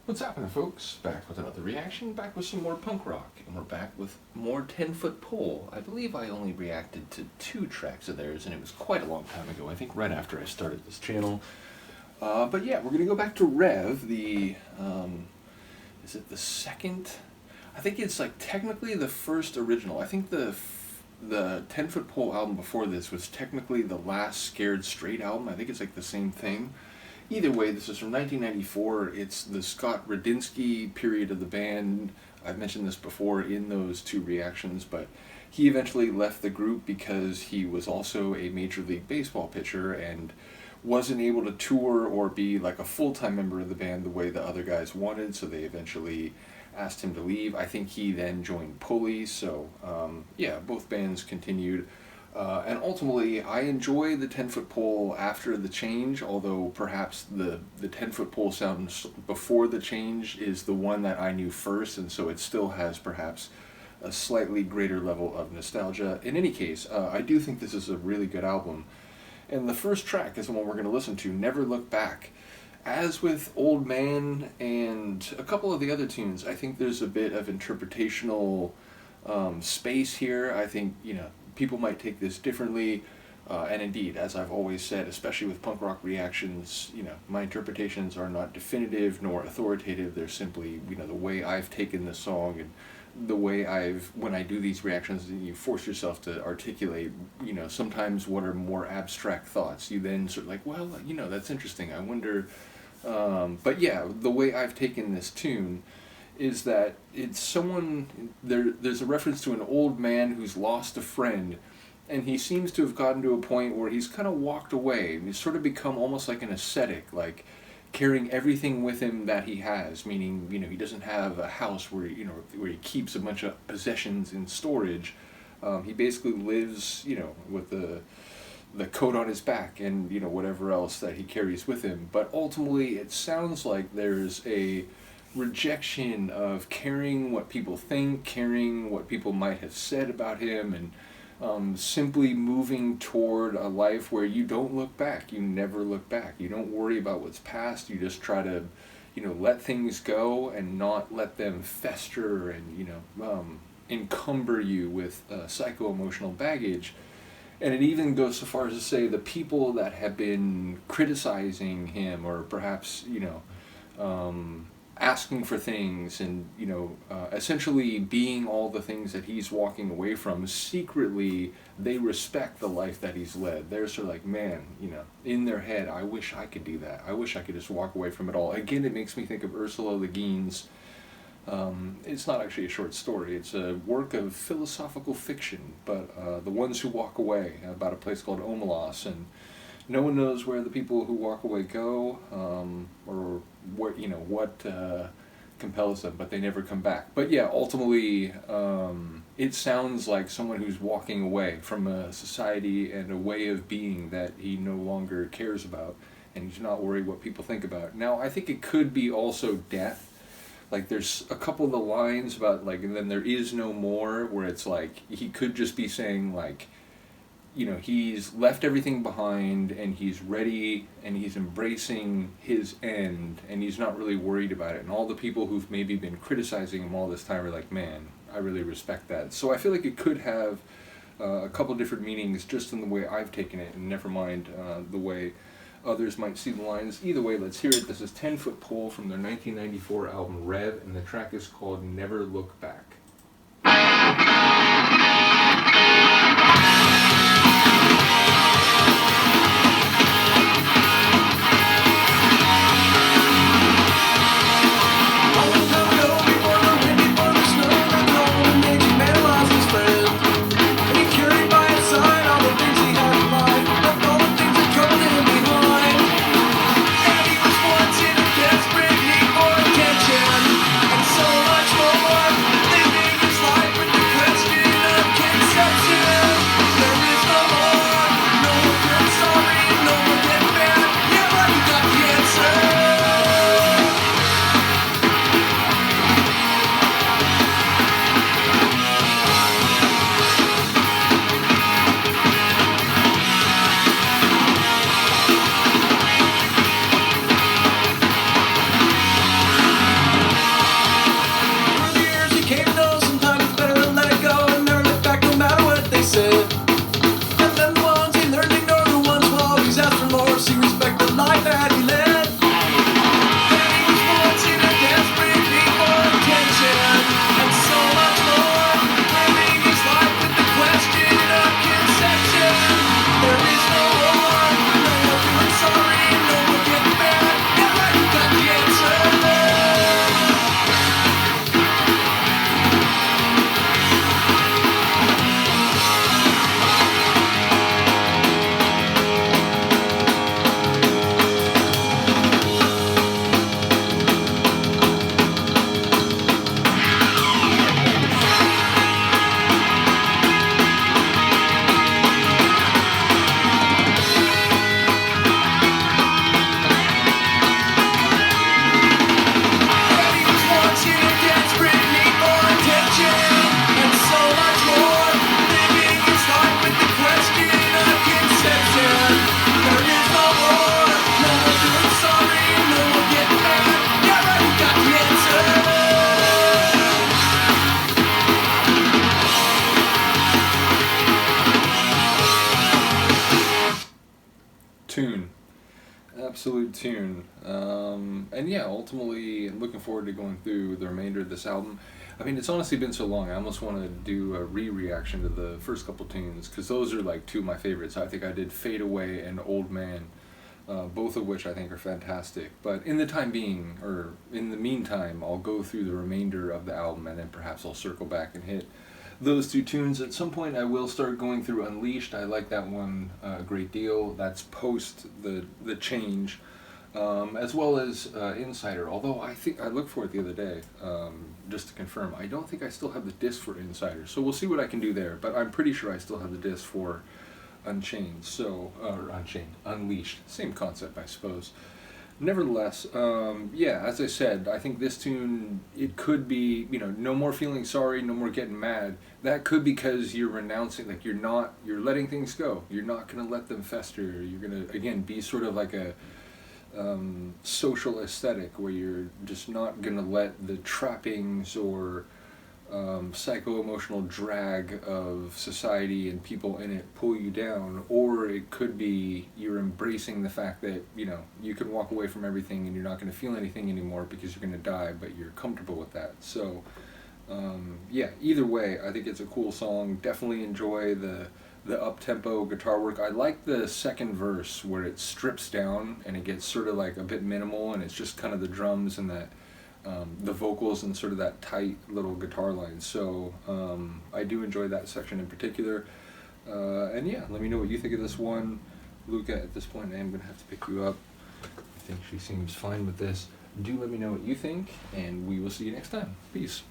What's happening, folks? Back with another reaction, back with some more punk rock, and we're back with more 10-Foot Pole. I believe I only reacted to 2 tracks of theirs, and it was quite a long time ago, I think right after I started this channel. But yeah, we're going to go back to Rev, is it the second? I think it's like technically the first original. I think the 10-Foot Pole album before this was technically the last Scared Straight album. I think it's like the same thing. Either way, this is from 1994. It's the Scott Radinsky period of the band. I've mentioned this before in those 2 reactions, but he eventually left the group because he was also a Major League Baseball pitcher and wasn't able to tour or be like a full-time member of the band the way the other guys wanted, so they eventually asked him to leave. I think he then joined Pulley, so yeah, both bands continued. And ultimately, I enjoy the 10-Foot Pole after the change, although perhaps the 10-Foot Pole sound before the change is the one that I knew first, and so it still has perhaps a slightly greater level of nostalgia. In any case, I do think this is a really good album. And the first track is the one we're going to listen to, Never Look Back. As with Old Man and a couple of the other tunes, I think there's a bit of interpretational space here. I think, people might take this differently, and indeed, as I've always said, especially with punk rock reactions, my interpretations are not definitive nor authoritative. They're simply, the way I've taken the song and the way when I do these reactions, you force yourself to articulate, sometimes what are more abstract thoughts. You then sort of like, well, that's interesting. I wonder, but yeah, the way I've taken this tune is that it's someone, there's a reference to an old man who's lost a friend, and he seems to have gotten to a point where he's kind of walked away. He's sort of become almost like an ascetic, like carrying everything with him that he has, meaning, he doesn't have a house where, where he keeps a bunch of possessions in storage. He basically lives, with the coat on his back and, whatever else that he carries with him. But ultimately, it sounds like there's a rejection of caring what people think, caring what people might have said about him, and simply moving toward a life where you don't look back. You never look back. You don't worry about what's past. You just try to, let things go and not let them fester and, encumber you with psycho-emotional baggage. And it even goes so far as to say the people that have been criticizing him, or perhaps, asking for things and, essentially being all the things that he's walking away from, secretly they respect the life that he's led. They're sort of like, man, in their head, I wish I could do that. I wish I could just walk away from it all. Again, it makes me think of Ursula Le Guin's, it's not actually a short story, it's a work of philosophical fiction, but The Ones Who Walk Away, about a place called Omelas, and no one knows where the people who walk away go, or what compels them, but they never come back. But yeah, ultimately, it sounds like someone who's walking away from a society and a way of being that he no longer cares about, and he's not worried what people think about. Now, I think it could be also death. Like, there's a couple of the lines about, like, and then there is no more, where it's like, he could just be saying, like, he's left everything behind, and he's ready, and he's embracing his end, and he's not really worried about it. And all the people who've maybe been criticizing him all this time are like, man, I really respect that. So I feel like it could have a couple different meanings just in the way I've taken it, and never mind the way others might see the lines. Either way, let's hear it. This is 10-Foot Pole from their 1994 album Rev, and the track is called Never Look Back. Desperate need for attention, and so much more. tune. And yeah, ultimately, I'm looking forward to going through the remainder of this album. I mean, it's honestly been so long. I almost want to do a re-reaction to the first couple tunes because those are like two of my favorites. I think I did "Fade Away" and "Old Man," both of which I think are fantastic. But in the time being, or in the meantime, I'll go through the remainder of the album and then perhaps I'll circle back and hit those two tunes. At some point, I will start going through "Unleashed." I like that one a great deal. That's post the change. As well as Insider. Although I think I looked for it the other day, just to confirm. I don't think I still have the disc for Insider, so we'll see what I can do there. But I'm pretty sure I still have the disc for Unchained. So or Unchained, Unleashed, same concept, I suppose. Nevertheless, yeah, as I said, I think this tune, it could be, no more feeling sorry, no more getting mad. That could be because you're renouncing, like you're letting things go. You're not going to let them fester. You're going to, again, be sort of like a social aesthetic where you're just not going to let the trappings or psycho-emotional drag of society and people in it pull you down, or it could be you're embracing the fact that you can walk away from everything and you're not going to feel anything anymore because you're going to die, but you're comfortable with that. So yeah, either way, I think it's a cool song. Definitely enjoy the up-tempo guitar work. I like the second verse where it strips down and it gets sort of like a bit minimal and it's just kind of the drums and that the vocals and sort of that tight little guitar line. So I do enjoy that section in particular. And yeah, let me know what you think of this one. Luca, at this point I am going to have to pick you up. I think she seems fine with this. Do let me know what you think, and we will see you next time. Peace.